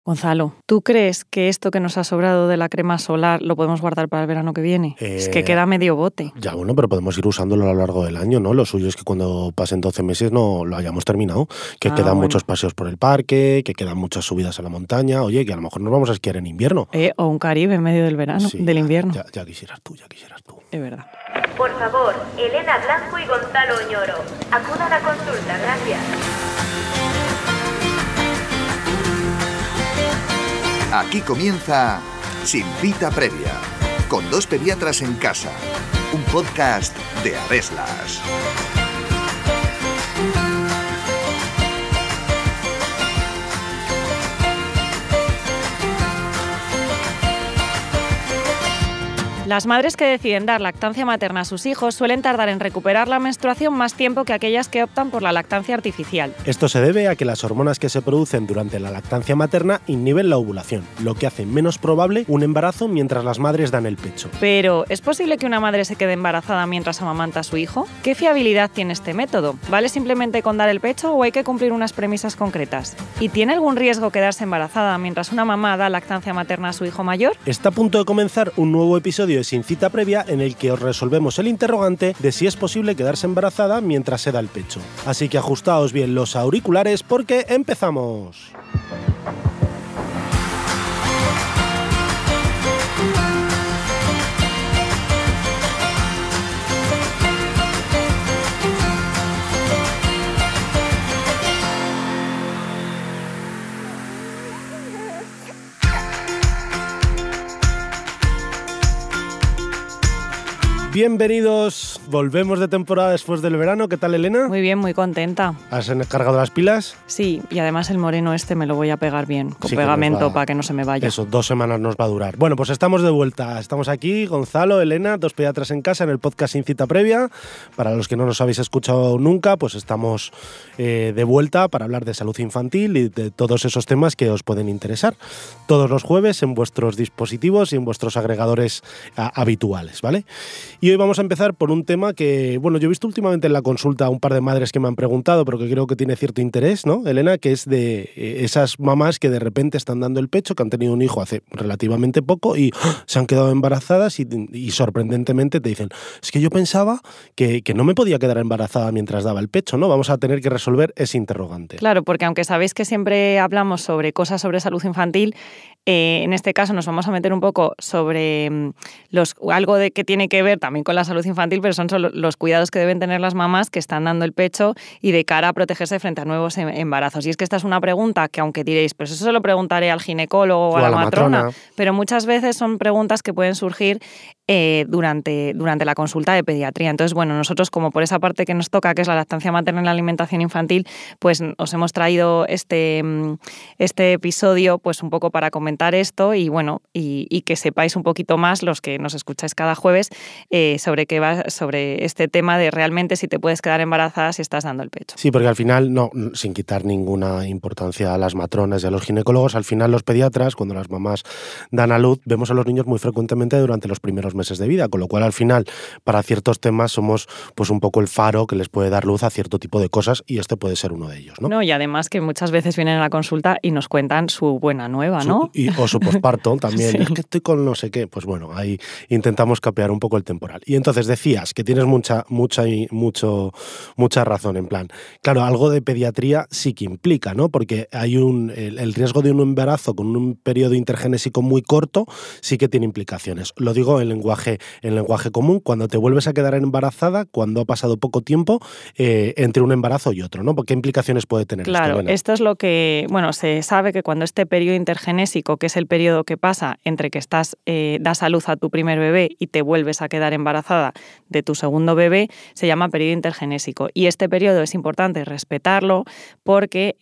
Gonzalo, ¿tú crees que esto que nos ha sobrado de la crema solar lo podemos guardar para el verano que viene? Es que queda medio bote. Ya, bueno, pero podemos ir usándolo a lo largo del año, ¿no? Lo suyo es que cuando pasen 12 meses no lo hayamos terminado. Que quedan muchos paseos por el parque, que quedan muchas subidas a la montaña. Oye, que a lo mejor nos vamos a esquiar en invierno. O un Caribe en medio del verano, Sí, del invierno. Ya quisieras tú. Es verdad. Por favor, Elena Blanco y Gonzalo Oñoro, acudan a consulta, gracias. Aquí comienza Sin Cita Previa, con dos pediatras en casa, un podcast de Areslas. Las madres que deciden dar lactancia materna a sus hijos suelen tardar en recuperar la menstruación más tiempo que aquellas que optan por la lactancia artificial. Esto se debe a que las hormonas que se producen durante la lactancia materna inhiben la ovulación, lo que hace menos probable un embarazo mientras las madres dan el pecho. Pero, ¿es posible que una madre se quede embarazada mientras amamanta a su hijo? ¿Qué fiabilidad tiene este método? ¿Vale simplemente con dar el pecho o hay que cumplir unas premisas concretas? ¿Y tiene algún riesgo quedarse embarazada mientras una mamá da lactancia materna a su hijo mayor? Está a punto de comenzar un nuevo episodio de Sin Cita Previa en el que os resolvemos el interrogante de si es posible quedarse embarazada mientras se da el pecho. Así que ajustaos bien los auriculares porque empezamos. Bienvenidos, volvemos de temporada después del verano. ¿Qué tal, Elena? Muy bien, muy contenta. ¿Has cargado las pilas? Sí, y además el moreno este me lo voy a pegar bien, con pegamento para que no se me vaya. Eso, 2 semanas nos va a durar. Bueno, pues estamos de vuelta. Estamos aquí, Gonzalo, Elena, dos pediatras en casa en el podcast Sin Cita Previa. Para los que no nos habéis escuchado nunca, pues estamos de vuelta para hablar de salud infantil y de todos esos temas que os pueden interesar. Todos los jueves en vuestros dispositivos y en vuestros agregadores habituales, ¿vale? Y hoy vamos a empezar por un tema que, bueno, yo he visto últimamente en la consulta a un par de madres que me han preguntado, pero que creo que tiene cierto interés, ¿no, Elena? Que es de esas mamás que de repente están dando el pecho, que han tenido un hijo hace relativamente poco y se han quedado embarazadas y sorprendentemente te dicen, es que yo pensaba que no me podía quedar embarazada mientras daba el pecho, ¿no? Vamos a tener que resolver ese interrogante. Claro, porque aunque sabéis que siempre hablamos sobre cosas sobre salud infantil, en este caso nos vamos a meter un poco sobre algo de que tiene que ver también con la salud infantil, pero son los cuidados que deben tener las mamás que están dando el pecho y de cara a protegerse frente a nuevos embarazos. Y es que esta es una pregunta que, aunque diréis, pues eso se lo preguntaré al ginecólogo o a la matrona, pero muchas veces son preguntas que pueden surgir durante la consulta de pediatría. Entonces, bueno, nosotros, como por esa parte que nos toca, que es la lactancia materna en la alimentación infantil, pues os hemos traído este episodio pues un poco para comentar esto y bueno, y que sepáis un poquito más, los que nos escucháis cada jueves, sobre este tema de realmente si te puedes quedar embarazada si estás dando el pecho. Sí, porque al final, no, sin quitar ninguna importancia a las matronas y a los ginecólogos, al final los pediatras, cuando las mamás dan a luz, vemos a los niños muy frecuentemente durante los primeros meses de vida, con lo cual al final para ciertos temas somos pues un poco el faro que les puede dar luz a cierto tipo de cosas y este puede ser uno de ellos, ¿no? No, y además que muchas veces vienen a la consulta y nos cuentan su buena nueva, ¿no? O su posparto también, Sí. Es que estoy con no sé qué, pues bueno, ahí intentamos capear un poco el temporal. Y entonces decías que tienes mucha razón, en plan, claro, algo de pediatría sí que implica, ¿no? Porque hay el riesgo de un embarazo con un periodo intergenésico muy corto sí que tiene implicaciones. Lo digo en lenguaje común, cuando te vuelves a quedar embarazada, cuando ha pasado poco tiempo entre un embarazo y otro, ¿no? ¿Qué implicaciones puede tener Claro, esto? esto es lo que, bueno, se sabe que cuando este periodo intergenésico, que es el periodo que pasa entre que das a luz a tu primer bebé y te vuelves a quedar embarazada de tu segundo bebé, se llama periodo intergenésico. Y este periodo es importante respetarlo porque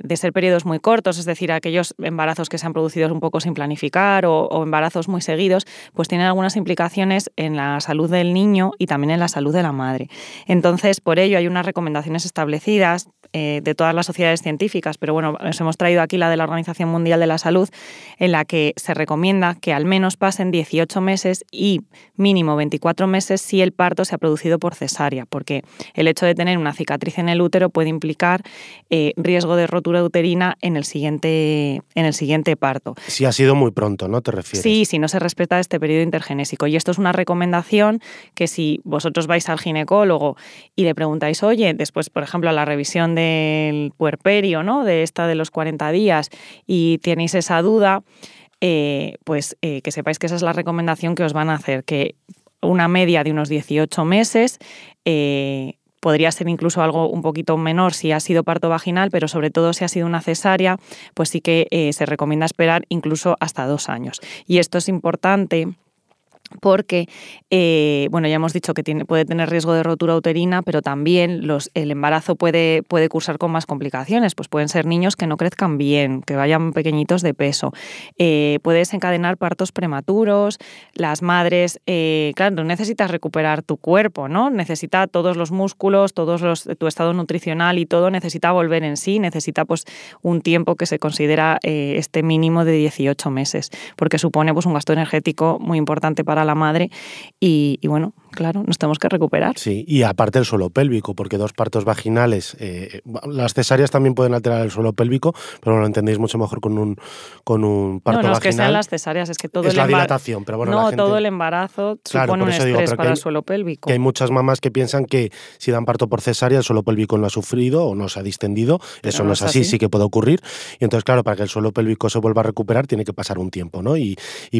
de ser periodos muy cortos, es decir, aquellos embarazos que se han producido un poco sin planificar o embarazos muy seguidos, pues tienen algunas implicaciones implicaciones en la salud del niño y también en la salud de la madre. Entonces, por ello hay unas recomendaciones establecidas de todas las sociedades científicas, pero bueno, os hemos traído aquí la de la Organización Mundial de la Salud, en la que se recomienda que al menos pasen 18 meses y mínimo 24 meses si el parto se ha producido por cesárea, porque el hecho de tener una cicatriz en el útero puede implicar riesgo de rotura uterina en el siguiente parto. Si ha sido muy pronto, ¿no te refieres? Sí, si no se respeta este periodo intergenésico. Y esto es una recomendación que si vosotros vais al ginecólogo y le preguntáis, oye, después, por ejemplo, a la revisión del puerperio, ¿no?, de esta de los 40 días, y tenéis esa duda, que sepáis que esa es la recomendación que os van a hacer, que una media de unos 18 meses, podría ser incluso algo un poquito menor si ha sido parto vaginal, pero sobre todo si ha sido una cesárea, pues sí que se recomienda esperar incluso hasta 2 años. Y esto es importante porque, ya hemos dicho que puede tener riesgo de rotura uterina, pero también el embarazo puede cursar con más complicaciones. Pues pueden ser niños que no crezcan bien, que vayan pequeñitos de peso. Puede desencadenar partos prematuros. Las madres, claro, necesitas recuperar tu cuerpo, ¿no? Necesita todos los músculos, tu estado nutricional y todo necesita volver en sí. Necesita pues un tiempo que se considera este mínimo de 18 meses, porque supone pues un gasto energético muy importante para la madre y bueno, claro, nos tenemos que recuperar. Sí, y aparte el suelo pélvico, porque 2 partos vaginales, las cesáreas también pueden alterar el suelo pélvico, pero lo entendéis mucho mejor con un parto vaginal. No es que sean las cesáreas, es que todo es la dilatación, pero bueno, la gente... todo el embarazo supone un estrés para el suelo pélvico. Que hay muchas mamás que piensan que si dan parto por cesárea el suelo pélvico no ha sufrido o no se ha distendido, pero eso no es así, sí que puede ocurrir, y entonces claro, para que el suelo pélvico se vuelva a recuperar tiene que pasar un tiempo, ¿no? Y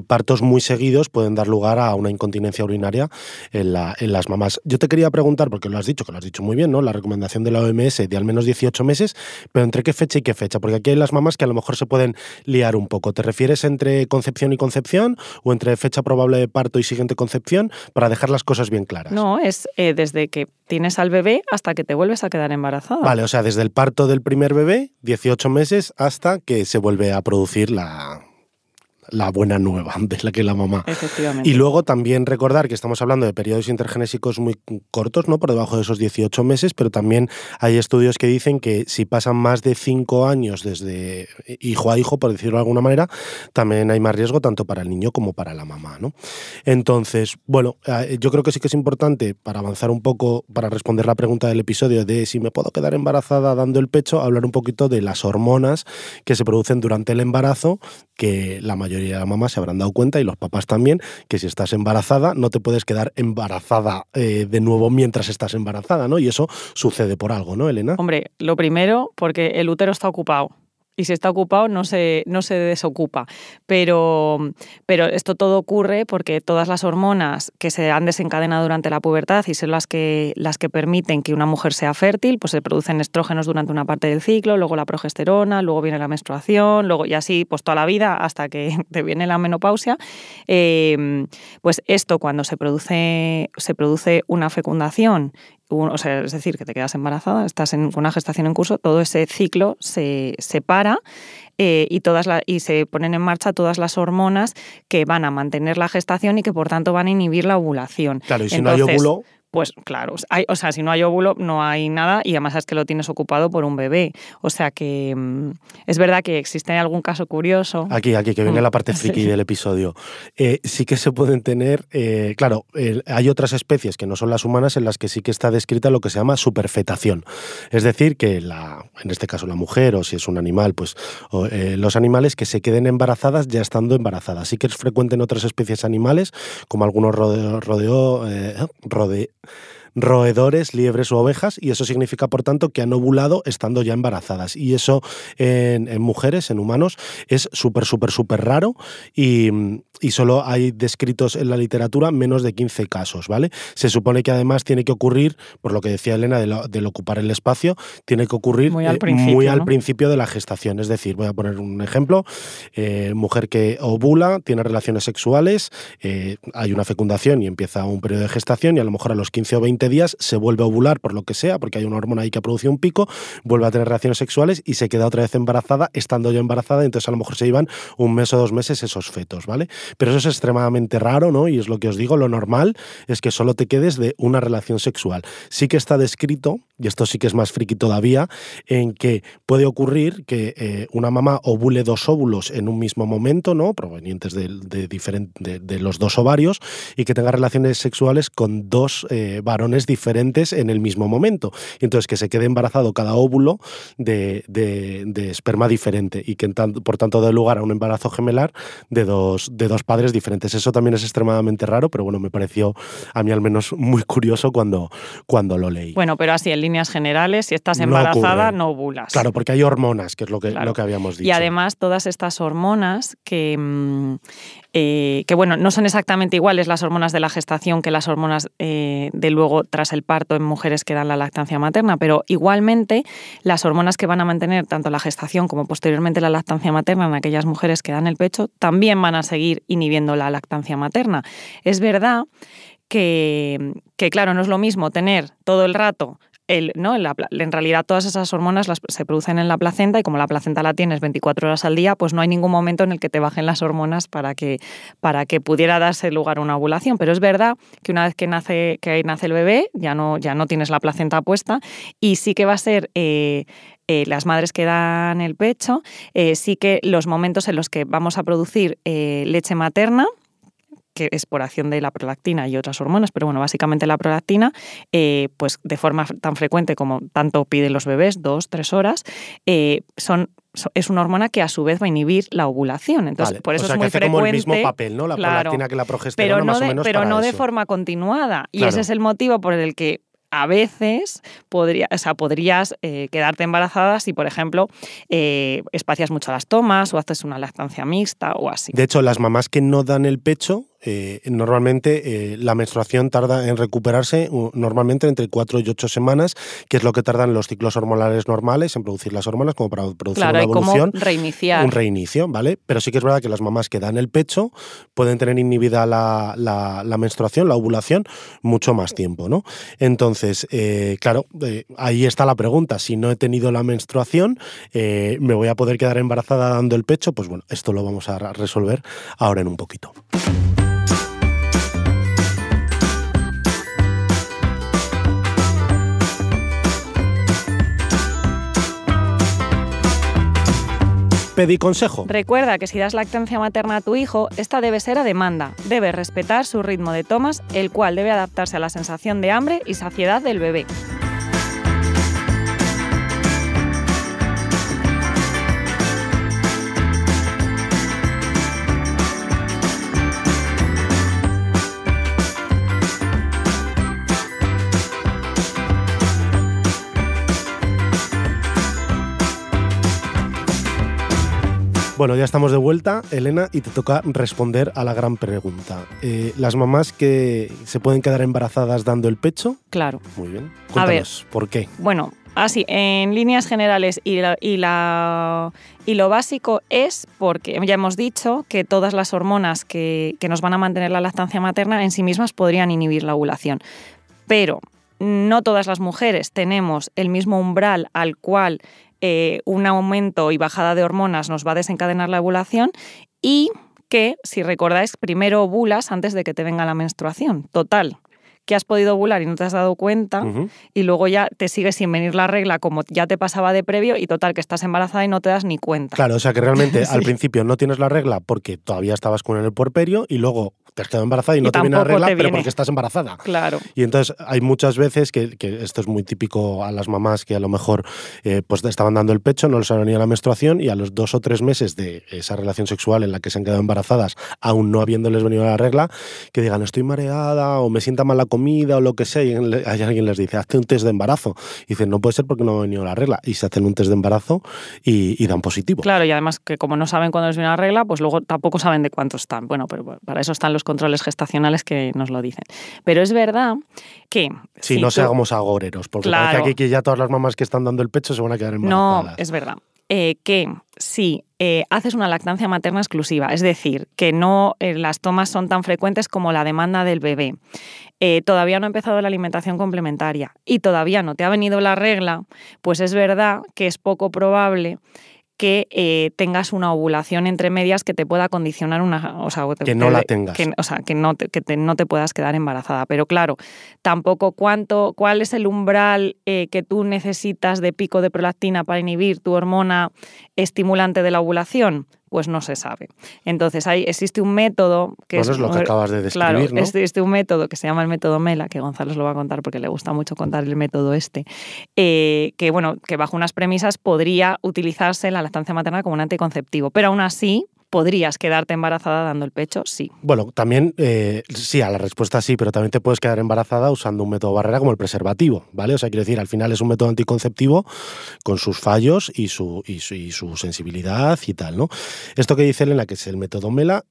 partos muy seguidos pueden dar lugar a una incontinencia urinaria en las mamás. Yo te quería preguntar, porque lo has dicho muy bien, ¿no? La recomendación de la OMS de al menos 18 meses, pero ¿entre qué fecha y qué fecha? Porque aquí hay las mamás que a lo mejor se pueden liar un poco. ¿Te refieres entre concepción y concepción o entre fecha probable de parto y siguiente concepción? Para dejar las cosas bien claras. No, es desde que tienes al bebé hasta que te vuelves a quedar embarazada. Vale, o sea, desde el parto del primer bebé, 18 meses, hasta que se vuelve a producir la buena nueva de la que la mamá. Efectivamente. Y luego también recordar que estamos hablando de periodos intergenésicos muy cortos, ¿no? Por debajo de esos 18 meses, pero también hay estudios que dicen que si pasan más de 5 años desde hijo a hijo, por decirlo de alguna manera, también hay más riesgo tanto para el niño como para la mamá, ¿no? Entonces, bueno, yo creo que sí que es importante, para avanzar un poco, para responder la pregunta del episodio de si me puedo quedar embarazada dando el pecho, hablar un poquito de las hormonas que se producen durante el embarazo, que la mayoría de las mamás se habrán dado cuenta, y los papás también, que si estás embarazada no te puedes quedar embarazada de nuevo mientras estás embarazada, ¿no? Y eso sucede por algo, ¿no, Elena? Hombre, lo primero, porque el útero está ocupado. Y si está ocupado no se desocupa. Pero esto todo ocurre porque todas las hormonas que se han desencadenado durante la pubertad y son las que permiten que una mujer sea fértil, pues se producen estrógenos durante una parte del ciclo, luego la progesterona, luego viene la menstruación, luego y así pues toda la vida hasta que te viene la menopausia. Pues esto cuando se produce una fecundación, es decir, que te quedas embarazada, estás con una gestación en curso, todo ese ciclo se para y se ponen en marcha todas las hormonas que van a mantener la gestación y que por tanto van a inhibir la ovulación. Claro, y si no hay óvulo... Pues claro, si no hay óvulo no hay nada y además es que lo tienes ocupado por un bebé. O sea que es verdad que existe algún caso curioso. Aquí, que viene la parte friki del episodio. Sí que se pueden tener, hay otras especies que no son las humanas en las que sí que está descrita lo que se llama superfetación. Es decir, que en este caso la mujer o si es un animal, pues los animales que se queden embarazadas ya estando embarazadas. Sí que es frecuente en otras especies animales, como algunos roedores, liebres u ovejas, y eso significa, por tanto, que han ovulado estando ya embarazadas. Y eso en mujeres, en humanos, es súper raro y solo hay descritos en la literatura menos de 15 casos, ¿vale? Se supone que además tiene que ocurrir, por lo que decía Elena, del ocupar el espacio, tiene que ocurrir muy al principio de la gestación. Es decir, voy a poner un ejemplo, mujer que ovula, tiene relaciones sexuales, hay una fecundación y empieza un periodo de gestación y a lo mejor a los 15 o 20 7 días se vuelve a ovular por lo que sea, porque hay una hormona ahí que produce un pico, vuelve a tener relaciones sexuales y se queda otra vez embarazada, estando ya embarazada, entonces a lo mejor se llevan 1 mes o 2 meses esos fetos, ¿vale? Pero eso es extremadamente raro, ¿no? Y es lo que os digo, lo normal es que solo te quedes de una relación sexual. Sí que está descrito, y esto sí que es más friki todavía, en que puede ocurrir que una mamá ovule 2 óvulos en un mismo momento, ¿no? Provenientes de los 2 ovarios, y que tenga relaciones sexuales con 2 varones diferentes en el mismo momento. Y entonces que se quede embarazado cada óvulo de esperma diferente y que por tanto dé lugar a un embarazo gemelar de dos padres diferentes. Eso también es extremadamente raro, pero bueno, me pareció a mí al menos muy curioso cuando lo leí. Bueno, pero así en líneas generales, si estás embarazada no ovulas. Claro, porque hay hormonas, que es lo que habíamos dicho. Y además todas estas hormonas que bueno, no son exactamente iguales las hormonas de la gestación que las hormonas de luego tras el parto en mujeres que dan la lactancia materna, pero igualmente las hormonas que van a mantener tanto la gestación como posteriormente la lactancia materna en aquellas mujeres que dan el pecho también van a seguir inhibiendo la lactancia materna. Es verdad que claro, no es lo mismo tener todo el rato en realidad todas esas hormonas se producen en la placenta y como la placenta la tienes 24 horas al día, pues no hay ningún momento en el que te bajen las hormonas para que pudiera darse lugar a una ovulación. Pero es verdad que una vez que nace el bebé ya no tienes la placenta puesta y sí que va a ser las madres que dan el pecho, sí que los momentos en los que vamos a producir leche materna, que es por acción de la prolactina y otras hormonas, pero bueno, básicamente la prolactina, pues de forma tan frecuente como tanto piden los bebés, 2-3 horas, es una hormona que a su vez va a inhibir la ovulación. Entonces, vale, por eso o sea, es muy que hace frecuente. como el mismo papel, ¿no? La prolactina que la progesterona, más o menos. Pero para no de eso. forma continuada. Y claro. ese es el motivo por el que a veces podrías quedarte embarazada si, por ejemplo, espacias mucho las tomas o haces una lactancia mixta o así. De hecho, las mamás que no dan el pecho, normalmente la menstruación tarda en recuperarse normalmente entre 4 y 8 semanas, que es lo que tardan los ciclos hormonales normales en producir las hormonas como para producir una evolución. Como reiniciar. Un reinicio, ¿vale? Pero sí que es verdad que las mamás que dan el pecho pueden tener inhibida la menstruación, la ovulación, mucho más tiempo, ¿no? Entonces, claro, ahí está la pregunta. Si no he tenido la menstruación, ¿me voy a poder quedar embarazada dando el pecho? Pues bueno, esto lo vamos a resolver ahora en un poquito. Pedí consejo. Recuerda que si das lactancia materna a tu hijo, esta debe ser a demanda. Debe respetar su ritmo de tomas, el cual debe adaptarse a la sensación de hambre y saciedad del bebé. Bueno, ya estamos de vuelta, Elena, y te toca responder a la gran pregunta. ¿Las mamás que se pueden quedar embarazadas dando el pecho? Claro. Muy bien. Cuéntanos, ¿por qué? Bueno, así, en líneas generales y lo básico es porque ya hemos dicho que todas las hormonas que nos van a mantener la lactancia materna en sí mismas podrían inhibir la ovulación. Pero no todas las mujeres tenemos el mismo umbral al cual un aumento y bajada de hormonas nos va a desencadenar la ovulación y que, si recordáis, primero ovulas antes de que te venga la menstruación. Total, que has podido ovular y no te has dado cuenta y luego ya te sigue sin venir la regla como ya te pasaba de previo y total que estás embarazada y no te das ni cuenta. Claro, o sea que realmente Sí. Al principio no tienes la regla porque todavía estabas con el puerperio y luego te has quedado embarazada y no te viene la regla, pero porque estás embarazada. Claro. Y entonces hay muchas veces que esto es muy típico a las mamás que a lo mejor pues estaban dando el pecho, no les ha venido la menstruación y a los 2 o 3 meses de esa relación sexual en la que se han quedado embarazadas, aún no habiéndoles venido la regla, que digan estoy mareada o me sienta mal la comida o lo que sea y alguien les dice hazte un test de embarazo. Y dicen no puede ser porque no ha venido la regla. Y se hacen un test de embarazo y dan positivo. Claro, y además que como no saben cuándo les viene la regla, pues luego tampoco saben de cuánto están. Bueno, pero para eso están los controles gestacionales que nos lo dicen. Pero es verdad que... Sí, no seamos agoreros, porque claro, parece aquí que ya todas las mamás que están dando el pecho se van a quedar embarazadas. No, es verdad. que si haces una lactancia materna exclusiva, es decir, que no las tomas son tan frecuentes como la demanda del bebé, todavía no ha empezado la alimentación complementaria y todavía no te ha venido la regla, pues es verdad que es poco probable que tengas una ovulación entre medias que te pueda condicionar que no la tengas. Que no te puedas quedar embarazada. Pero claro, tampoco cuál es el umbral que tú necesitas de pico de prolactina para inhibir tu hormona estimulante de la ovulación, pues no se sabe. Entonces existe un método que es lo que acabas de describir, claro, ¿no? Existe un método que se llama el método Mela, que Gonzalo os lo va a contar porque le gusta mucho contar el método que bajo unas premisas podría utilizarse la lactancia materna como un anticonceptivo, pero aún así ¿podrías quedarte embarazada dando el pecho? Sí. Bueno, también, sí, a la respuesta sí, pero también te puedes quedar embarazada usando un método barrera como el preservativo, ¿vale? O sea, quiero decir, al final es un método anticonceptivo con sus fallos y su sensibilidad y tal, ¿no? Esto que dice Elena, que es el método Mela,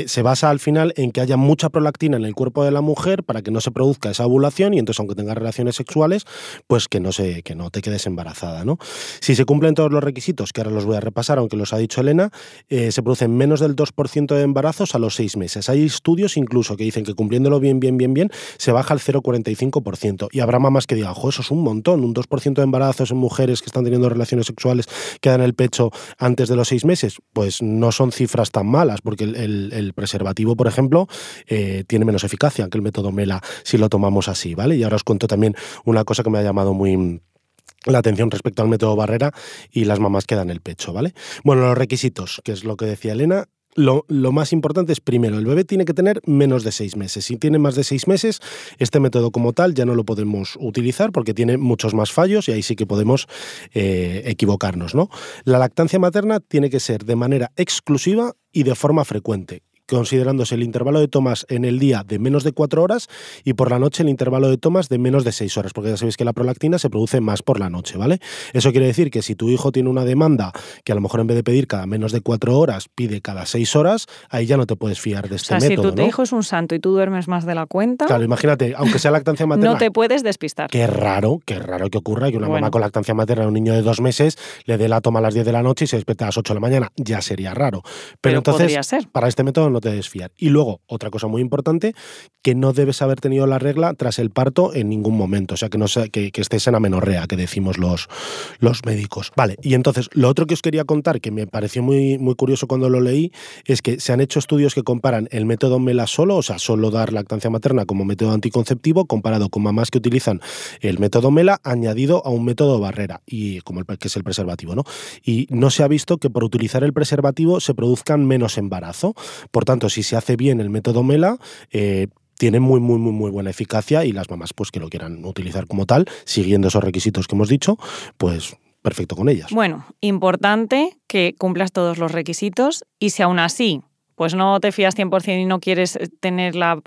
se basa al final en que haya mucha prolactina en el cuerpo de la mujer para que no se produzca esa ovulación y entonces aunque tengas relaciones sexuales, pues que no te quedes embarazada, ¿no? Si se cumplen todos los requisitos, que ahora los voy a repasar, aunque los ha dicho Elena, se producen menos del 2% de embarazos a los 6 meses. Hay estudios incluso que dicen que cumpliéndolo bien, se baja al 0,45%. Y habrá mamás que digan, jo, eso es un montón, un 2% de embarazos en mujeres que están teniendo relaciones sexuales que dan el pecho antes de los 6 meses. Pues no son cifras tan malas, porque el preservativo, por ejemplo, tiene menos eficacia que el método Mela si lo tomamos así, ¿vale? Y ahora os cuento también una cosa que me ha llamado muy la atención respecto al método barrera y las mamás que dan el pecho, ¿vale? Bueno, los requisitos, que es lo que decía Elena. Lo más importante es, primero, el bebé tiene que tener menos de 6 meses. Si tiene más de 6 meses, este método como tal ya no lo podemos utilizar porque tiene muchos más fallos y ahí sí que podemos equivocarnos, ¿no? La lactancia materna tiene que ser de manera exclusiva y de forma frecuente, considerándose el intervalo de tomas en el día de menos de 4 horas y por la noche el intervalo de tomas de menos de 6 horas, porque ya sabéis que la prolactina se produce más por la noche, ¿vale? Eso quiere decir que si tu hijo tiene una demanda que a lo mejor en vez de pedir cada menos de 4 horas, pide cada 6 horas, ahí ya no te puedes fiar de este método, si tu hijo es un santo y tú duermes más de la cuenta... Claro, imagínate, aunque sea lactancia materna... no te puedes despistar. Qué raro que ocurra que una mamá con lactancia materna a un niño de 2 meses le dé la toma a las 10 de la noche y se despierta a las 8 de la mañana. Ya sería raro. Pero entonces, podría ser. Para este método no te debes fiar. Y luego, otra cosa muy importante, que no debes haber tenido la regla tras el parto en ningún momento. O sea, que estés en amenorrea, que decimos los médicos. Vale, y entonces, lo otro que os quería contar, que me pareció muy, muy curioso cuando lo leí, es que se han hecho estudios que comparan el método Mela solo, o sea, solo dar lactancia materna como método anticonceptivo, comparado con mamás que utilizan el método Mela añadido a un método barrera, y que es el preservativo, ¿no? Y no se ha visto que por utilizar el preservativo se produzcan menos embarazo. Por tanto, si se hace bien el método Mela, tiene muy buena eficacia y las mamás pues que lo quieran utilizar como tal, siguiendo esos requisitos que hemos dicho, pues perfecto con ellas. Bueno, importante que cumplas todos los requisitos y si aún así pues no te fías 100% y no quieres tener la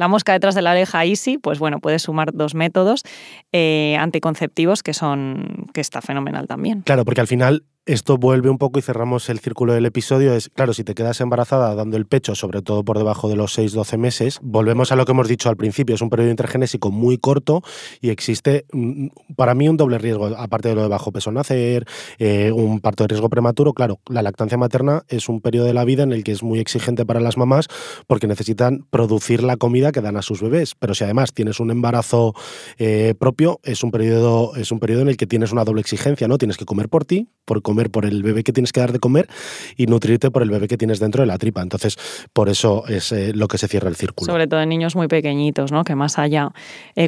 mosca detrás de la oreja easy, pues bueno, puedes sumar 2 métodos anticonceptivos que está fenomenal también. Claro, porque al final esto vuelve un poco y cerramos el círculo del episodio. Es, claro, si te quedas embarazada dando el pecho, sobre todo por debajo de los 6-12 meses, volvemos a lo que hemos dicho al principio, es un periodo intergenésico muy corto y existe, para mí, un doble riesgo, aparte de lo de bajo peso nacer, un parto de riesgo prematuro. Claro, la lactancia materna es un periodo de la vida en el que es muy exigente para las mamás porque necesitan producir la comida que dan a sus bebés, pero si además tienes un embarazo propio, es un periodo en el que tienes una doble exigencia, ¿no? Tienes que comer por ti, comer por el bebé que tienes que dar de comer y nutrirte por el bebé que tienes dentro de la tripa. Entonces, por eso es lo que se cierra el círculo. Sobre todo en niños muy pequeñitos, ¿no? Que más allá,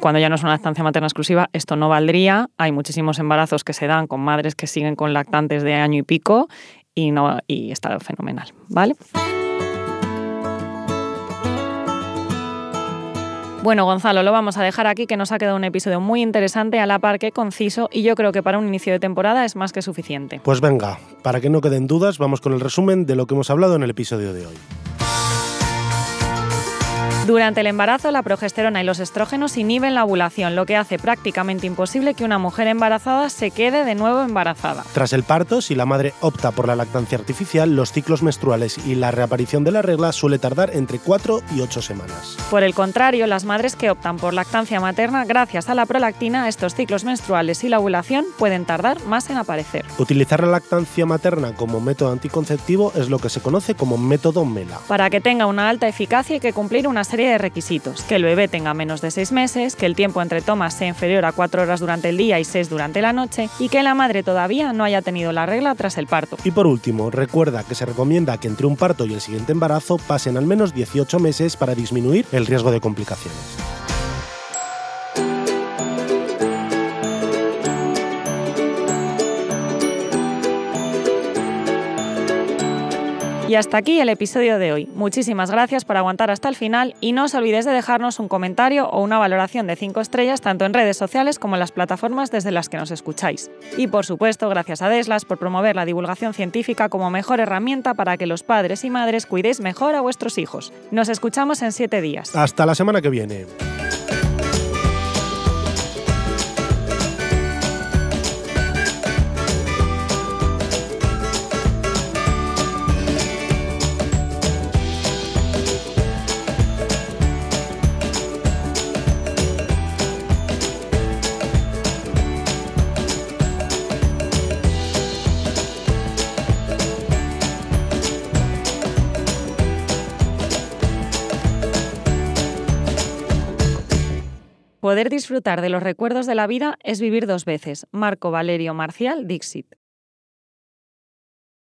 cuando ya no es una lactancia materna exclusiva, esto no valdría. Hay muchísimos embarazos que se dan con madres que siguen con lactantes de año y pico y está fenomenal, ¿vale? Bueno, Gonzalo, lo vamos a dejar aquí, que nos ha quedado un episodio muy interesante, a la par que conciso, y yo creo que para un inicio de temporada es más que suficiente. Pues venga, para que no queden dudas, vamos con el resumen de lo que hemos hablado en el episodio de hoy. Durante el embarazo, la progesterona y los estrógenos inhiben la ovulación, lo que hace prácticamente imposible que una mujer embarazada se quede de nuevo embarazada. Tras el parto, si la madre opta por la lactancia artificial, los ciclos menstruales y la reaparición de la regla suele tardar entre 4 y 8 semanas. Por el contrario, las madres que optan por lactancia materna, gracias a la prolactina, estos ciclos menstruales y la ovulación pueden tardar más en aparecer. Utilizar la lactancia materna como método anticonceptivo es lo que se conoce como método MELA. Para que tenga una alta eficacia hay que cumplir una serie de requisitos: que el bebé tenga menos de 6 meses, que el tiempo entre tomas sea inferior a 4 horas durante el día y 6 durante la noche, y que la madre todavía no haya tenido la regla tras el parto. Y por último, recuerda que se recomienda que entre un parto y el siguiente embarazo pasen al menos 18 meses para disminuir el riesgo de complicaciones. Y hasta aquí el episodio de hoy. Muchísimas gracias por aguantar hasta el final y no os olvidéis de dejarnos un comentario o una valoración de 5 estrellas tanto en redes sociales como en las plataformas desde las que nos escucháis. Y por supuesto, gracias a Deslas por promover la divulgación científica como mejor herramienta para que los padres y madres cuidéis mejor a vuestros hijos. Nos escuchamos en 7 días. Hasta la semana que viene. Poder disfrutar de los recuerdos de la vida es vivir 2 veces. Marco Valerio Marcial, Dixit.